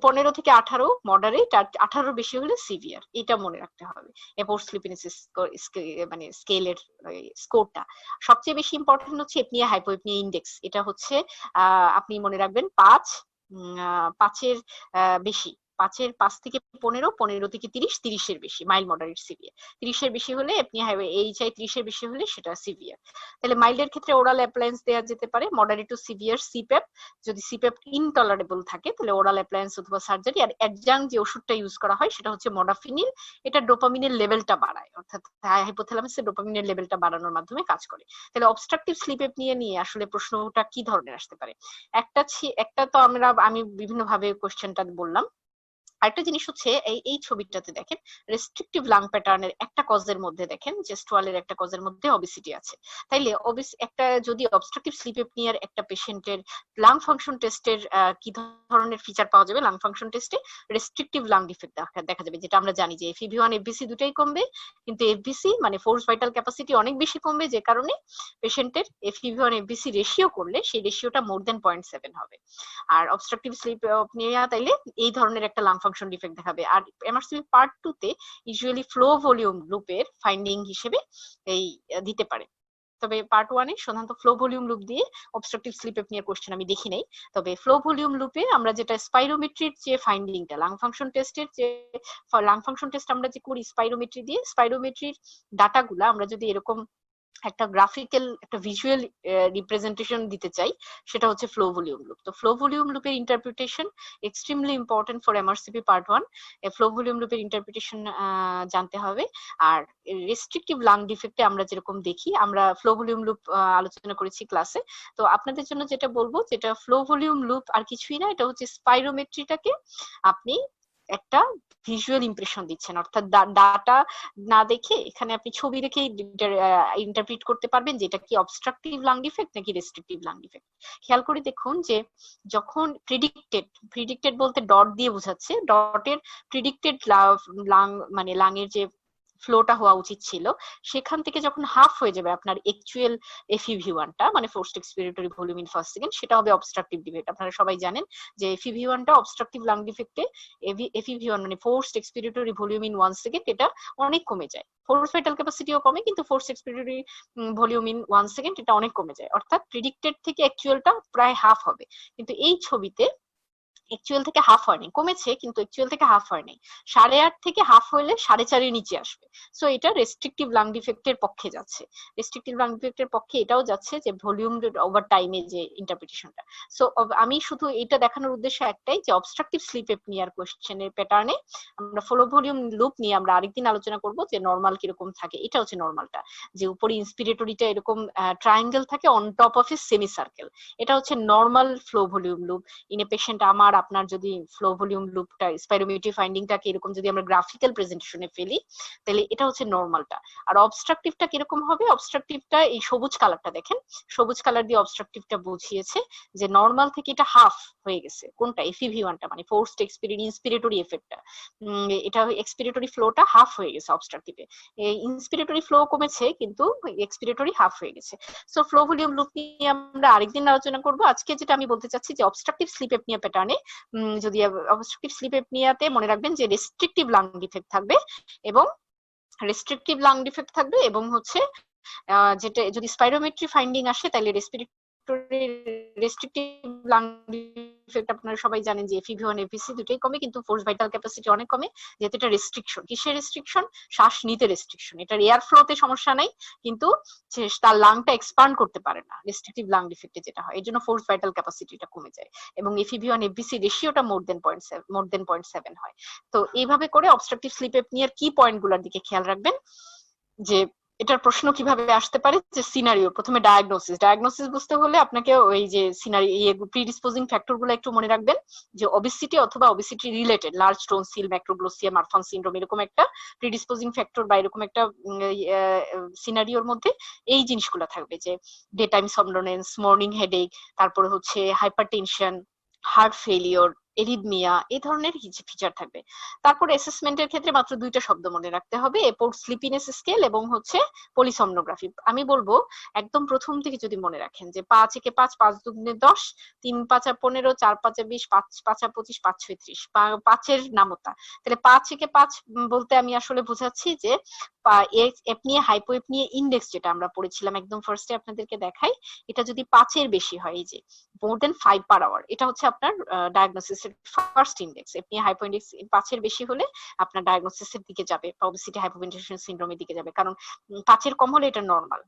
15 থেকে 18 মডারেট, আর 18 বেশি হলে সিভিয়ার। এটা মনে রাখতে হবে এপোর্ট স্লিপিনেস মানে স্কেলের স্কোরটা। সবচেয়ে বেশি ইম্পর্টেন্ট হচ্ছে এপনিয়া হাইপোএপনিয়া ইন্ডেক্স, এটা হচ্ছে আপনি মনে রাখবেন 5 5-এর বেশি, 5 থেকে 15, 15 থেকে 30, 30 এর বেশি মাইল্ড মডারেট সিভিয়ার। 30 এর বেশি হলে আপনি এইচআই 30 এর বেশি হলে সেটা সিভিয়ার। তাহলে মাইল্ড এর ক্ষেত্রে ওরাল অ্যাপ্লায়েন্স দেওয়া যেতে পারে, মডারেট টু সিভিয়ার সিপ্যাপ, যদি সিপ্যাপ ইনটলারেবল থাকে তাহলে ওরাল অ্যাপ্লায়েন্স অথবা সার্জারি। আর অ্যাডজাংক্ট যে ওষুধটা ইউজ করা হয় সেটা হচ্ছে মডাফিনিল, এটা ডোপামিনের লেভেলটা বাড়ায়, অর্থাৎ হাইপোথ্যালামাসে ডোপামিনের লেভেলটা বাড়ানোর মাধ্যমে কাজ করে। তাহলে অবস্ট্রাকটিভ স্লিপ অ্যাপনিয়া নিয়ে আসলে প্রশ্নটা কি ধরনের আসতে পারে? একটা তো আমি বিভিন্ন ভাবে কোশ্চেনটা বললাম। আরেকটা জিনিস হচ্ছে এই ছবিটাতে দেখেন রেস্ট্রিকটিভ লাং প্যাটার্নের একটা কজের মধ্যে দেখেন জেস্টুয়ালের একটা কজের মধ্যে অবিসিটি আছে। তাইলে একটা যদি অবস্ট্রাকটিভ স্লিপ অ্যাপনিয়ার একটা পেশেন্টের লাং ফাংশন টেস্টের কি ধরনের ফিচার পাওয়া যাবে? লাং ফাংশন টেস্টে রেস্ট্রিকটিভ লাং ডিফেক্ট দেখা যাবে, যেটা আমরা জানি যে FEV1 FVC দুটাই কমবে, কিন্তু FVC মানে ফোর্স ভাইটাল ক্যাপাসিটি অনেক বেশি কমবে, যে কারণে পেশেন্টের FEV1 FVC রেশিও করলে সেই রেশিওটা মোর দেন 0.7 হবে। আর অবস্ট্রাকটিভ স্লিপ অ্যাপনিয়া তাইলে এই ধরনের একটা লাং ফাংশন ডিফেক্ট দেখাবে। আর এমআরসিপি পার্ট 2 তে ইউজুয়ালি ফ্লো ভলিউম লুপের ফাইন্ডিং হিসেবে এই দিতে পারে। তবে পার্ট 1 এ সাধারণত ফ্লো ভলিউম লুপ দিয়ে অবস্ট্রাকটিভ স্লিপ অ্যাপনিয়ার কোশ্চেন আমি দেখি নাই। তবে ফ্লো ভলিউম লুপে আমরা যেটা স্পাইরোমেট্রির যে ফাইন্ডিংটা, লাং ফাংশন টেস্টের যে লাং ফাংশন টেস্ট আমরা যে করি স্পাইরোমেট্রি দিয়ে, স্পাইরোমেট্রির ডাটাগুলা আমরা যদি এরকম একটা গ্রাফিক্যাল একটা ভিজুয়াল রিপ্রেজেন্টেশন দিতে চাই, সেটা হচ্ছে ফ্লো ভলিউম লুপ। তো ফ্লো ভলিউম লুপের interpretation extremely important for MRCP part 1। Flow volume লুপের ইন্টারপ্রিটেশন জানতে হবে। আর রেস্ট্রিকটিভ লাং ডিফেক্টে আমরা যেরকম দেখি, আমরা ফ্লো ভলিউম লুপ আলোচনা করেছি ক্লাসে। তো আপনাদের জন্য যেটা বলবো, যেটা ফ্লো ভলিউম লুপ আর কিছুই না, এটা হচ্ছে স্পাইরোমেট্রিটাকে আপনি একটা ভিজুয়াল ইমপ্রেশন দিচ্ছেন, অর্থাৎ ডাটা না দেখে এখানে আপনি ছবি দেখে ইন্টারপ্রিট করতে পারবেন যে এটা কি অবস্ট্রাকটিভ লাং ডিফেক্ট নাকি রেস্ট্রিকটিভ লাং ডিফেক্ট। খেয়াল করে দেখুন যে যখন প্রিডিক্টেড বলতে ডট দিয়ে বোঝাচ্ছে, ডটের প্রিডিক্টেড লাং মানে লাংয়ের যে ফ্লোটা হওয়া উচিত ছিল, সেখান থেকে যখন হাফ হয়ে যাবে আপনার অ্যাকচুয়াল FEV1টা মানে forced expiratory volume in first second, সেটা হবে অবস্ট্রাকটিভ ডিফেক্ট। আপনারা সবাই জানেন যে FEV1টা অবস্ট্রাকটিভ লাং ডিফেক্টে FEV1 মানে forced expiratory volume in 1 second, এটা অনেক কমে যায়। ফোর্স ভাইটাল ক্যাপাসিটিও কমে, কিন্তু force expiratory volume in 1 second এটা অনেক কমে যায়, অর্থাৎ প্রিডিক্টেড থেকে অ্যাকচুয়ালটা প্রায় হাফ হবে। কিন্তু এই ছবিতে অ্যাকচুয়াল থেকে হাফ হয়নি, কমেছে কিন্তু অ্যাকচুয়াল থেকে হাফ হয়নি, 8.5 থেকে হাফ হইলে 4.5 এর নিচে আসবে। সো এটা রেস্ট্রিকটিভ লাং ডিফেক্টের পক্ষে যাচ্ছে। রেস্ট্রিকটিভ লাং ডিফেক্টের পক্ষে এটাও যাচ্ছে যে ভলিউম ওভার টাইমে যে ইন্টারপ্রিটেশনটা। সো আমি শুধু এটা দেখানোর উদ্দেশ্য একটাই যে অবস্ট্রাকটিভ স্লিপ অ্যাপনিয়ার কোশ্চেনের প্যাটার্নে আমরা ফ্লো ভলিউম লুপ নিয়ে আমরা আরেকদিন আলোচনা করব যে নরমাল কিরকম থাকে। এটা হচ্ছে নরমালটা, যে উপরে ইন্সপিরেটরিটা এরকম ট্রায়াঙ্গেল থাকে on top of A semi circle, এটা হচ্ছে normal flow volume loop in a patient. আপনার যদি ফ্লো ভলিউম লুপটা স্পাইরোমেট্রি ফাইন্ডিংটাকে এরকম যদি আমরা গ্রাফিক্যাল প্রেজেন্টেশনে ফেলি, তাহলে এটা হচ্ছে নরমালটা। আর অবস্ট্রাকটিভটা কিরকম হবে? অবস্ট্রাকটিভটা এই সবুজ কালারটা দেখেন, সবুজ কালার দিয়ে অবস্ট্রাকটিভটা বুঝিয়েছে যে নরমাল থেকে এটা হাফ হয়ে গেছে। কোনটা? FEV1টা মানে ফোর্সড ইন্সপিরেটরি এফেক্টটা, এটা এক্সপিরেটরি ফ্লোটা হাফ হয়ে গেছে অবস্ট্রাকটিভে। এই ইন্সপিরেটরি ফ্লো কমেছে কিন্তু এক্সপিরেটরি হাফ হয়ে গেছে। সো ফ্লো ভলিউম লুপ নিয়ে আমরা আরেকদিন আলোচনা করব। আজকে যেটা আমি বলতে চাচ্ছি যে অবস্ট্রাকটিভ স্লিপ অ্যাপনিয়া প্যাটার্নে যদি অবস্ট্রাকটিভ স্লিপ অ্যাপনিয়াতে মনে রাখবেন যে রেস্ট্রিকটিভ লাং ডিফেক্ট থাকবে এবং হচ্ছে যেটা যদি স্পাইরোমেট্রি ফাইন্ডিং আসে তাহলে রেস্ট্রিকটিভ লাং ডিফেক্ট আপনারা সবাই জানেন যে FEV1 FVC দুটোই কমে, কিন্তু ফোর্স ভাইটাল ক্যাপাসিটি অনেক কমে, যেহেতু এটা রেস্ট্রিকশন। কিসের রেস্ট্রিকশন? শ্বাস নিতে রেস্ট্রিকশন। এটার এয়ার ফ্লোতে সমস্যা নাই, কিন্তু তার লাংটা এক্সপান্ড করতে পারে না, রেস্ট্রিকটিভ লাং ডিফেক্টে যেটা হয়। এর জন্য ফোর্স ভাইটাল ক্যাপাসিটিটা কমে যায় এবং FEV1 FVC রেশিওটা মোর দেন 0.7 হয়। তো এইভাবে করে অবস্ট্রাকটিভ স্লিপ অ্যাপনিয়ার কি পয়েন্টগুলোর দিকে খেয়াল রাখবেন, যে এটার প্রশ্ন কিভাবে আসতে পারে, যে সিনারিও। প্রথমে ডায়াগনোসিস বুঝতে হলে আপনাকে ওই যে সিনারিও প্রিডিসপোজিং ফ্যাক্টর গুলো একটু মনে রাখবেন, যে ওবেসিটি অথবা obesity related large tonsil, macroglossia, Marfan syndrome, এরকম একটা প্রিডিসপোজিং ফ্যাক্টর বা এরকম একটা সিনারিওর মধ্যে এই জিনিসগুলো থাকবে, যে day time somnolence, morning headache, তারপরে হচ্ছে হাইপারটেনশন, হার্ট ফেলিওর, এরিথমিয়া, এই ধরনের কিছু ফিচার থাকবে। তারপরে অ্যাসেসমেন্টের ক্ষেত্রে মাত্র 2টা শব্দ মনে রাখতে হবে, এপোর্ট স্লিপিনেস স্কেল এবং হচ্ছে পলিসomnography। আমি বলবো একদম প্রথম থেকে যদি মনে রাখেন যে 5 একে 5, 5 দুগুণে 10, 3 5 15, 4 5 20, 5 5 25, 5 6 30, 5-এর নামতা। তাহলে 5 একে 5 বলতে আমি আসলে বোঝাচ্ছি যে এপনিয়া হাইপোএপনিয়া ইন্ডেক্স যেটা আমরা পড়েছিলাম একদম ফার্স্টে, আপনাদেরকে দেখাই, এটা যদি 5-এর বেশি হয়, এই যে মোর দেন 5/hour, এটা হচ্ছে আপনার ডায়াগনোসিসের first index. Apnoea hypo index 5-এর বেশি হলে আপনার ডায়াগনোসিসের দিকে যাবে, ওবেসিটি হাইপোভেন্টিলেশন সিনড্রোমের দিকে যাবে, কারণ 5-এর কম হলে এটা নর্মাল।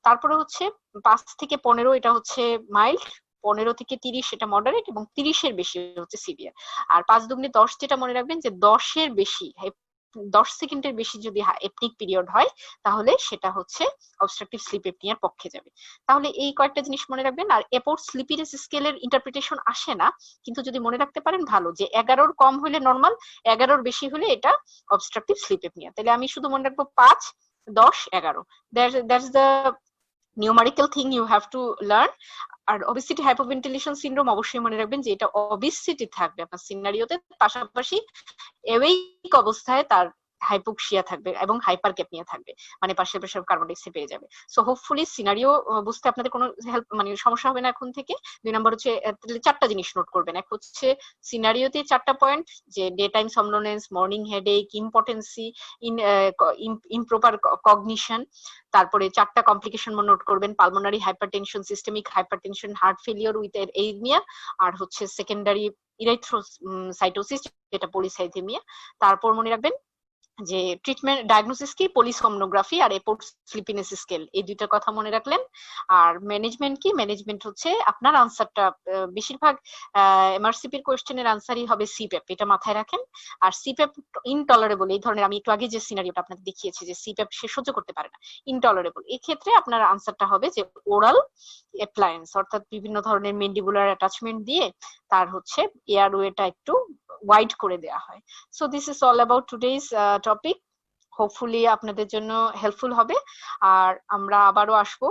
তারপরে হচ্ছে 5 থেকে 15 এটা হচ্ছে মাইল্ড, 15 থেকে 30 এটা মডারেট, এবং 30-এর বেশি হচ্ছে সিভিয়ার। আর 5 দুগুণে 10, যেটা মনে রাখবেন যে 10-এর বেশি, 10 সেকেন্ডের বেশি যদি এপনিক পিরিয়ড হয় তাহলে সেটা হচ্ছে অবস্ট্রাকটিভ স্লিপ এপনিয়ার পক্ষে যাবে। তাহলে এই কয়েকটা জিনিস মনে রাখবেন। আর এপোর্ট স্লিপিনেস স্কেলের ইন্টারপ্রিটেশন আসে না, কিন্তু যদি মনে রাখতে পারেন ভালো, যে 11-র কম হলে নর্মাল, 11-র বেশি হলে এটা অবস্ট্রাকটিভ স্লিপ এপনিয়া। তাহলে আমি শুধু মনে রাখবো 5, 10, 11, that's the numerical thing you have to learn. আর ওবেসিটি হাইপোভেন্টিলেশন সিনড্রোম অবশ্যই মনে রাখবেন যে এটা ওবেসিটি থাকবে আপনার সিনারিওতে, পাশাপাশি এওয়েক অবস্থায় তার হাইপোক্সিয়া থাকবে এবং হাইপারক্যাপনিয়া থাকবে, মানে পার্শিয়াল প্রেসার কার্বন ডাইঅক্সাইড পেয়ে যাবে। সো হোপফুলি সিনারিও বুঝতে আপনাদের কোনো হেল্প মানে সমস্যা হবে না এখন থেকে। 2 নম্বর হচ্ছে 4টা জিনিস নোট করবেন। এক হচ্ছে সিনারিওতে 4টা পয়েন্ট, যে day time somnolence, morning headache, impotency, improper cognition. তারপরে 4টা কমপ্লিকেশন নোট করবেন, pulmonary hypertension, systemic hypertension, heart failure with arrhythmia, আর হচ্ছে সেকেন্ডারি ইরাইথ্রোসাইটোসিস, যেটা পলিসাইথেমিয়া। তারপর মনে রাখবেন যে ট্রিটমেন্ট ডায়াগনোসিস কি, পলিসোমনোগ্রাফি আর এপোর্ট স্লিপিনেস স্কেল, এই দুইটার কথা মনে রাখলেন। আর ম্যানেজমেন্ট কি, ম্যানেজমেন্ট হচ্ছে আপনার আনসারটা বেশিরভাগ এমআরসিপির কোয়েশ্চেনের আনসারই হবে সিপ্যাপ, এটা মাথায় রাখেন। আর সিপ্যাপ ইনটলারেবল, এই ধরনের আমি একটু আগে যে সিনারিওটা আপনাকে দেখিয়েছি যে সিপ্যাপ সে সহ্য করতে পারে না, ইনটলারেবল, এই ক্ষেত্রে আপনার আনসারটা হবে যে ওরাল অ্যাপ্লায়েন্স, অর্থাৎ বিভিন্ন ধরনের মেন্ডিবুলার অ্যাটাচমেন্ট দিয়ে তার হচ্ছে এয়ারওয়েটা একটু ওয়াইড করে দেওয়া হয়। So this is all about today's topic. Hopefully আপনাদের জন্য হেল্পফুল হবে। আর আমরা আবারও আসবো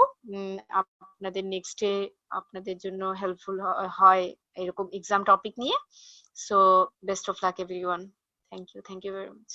আপনাদের নেক্সটে, আপনাদের জন্য হেল্পফুল হয় এরকম এক্সাম টপিক নিয়ে। So best of luck everyone. Thank you very much.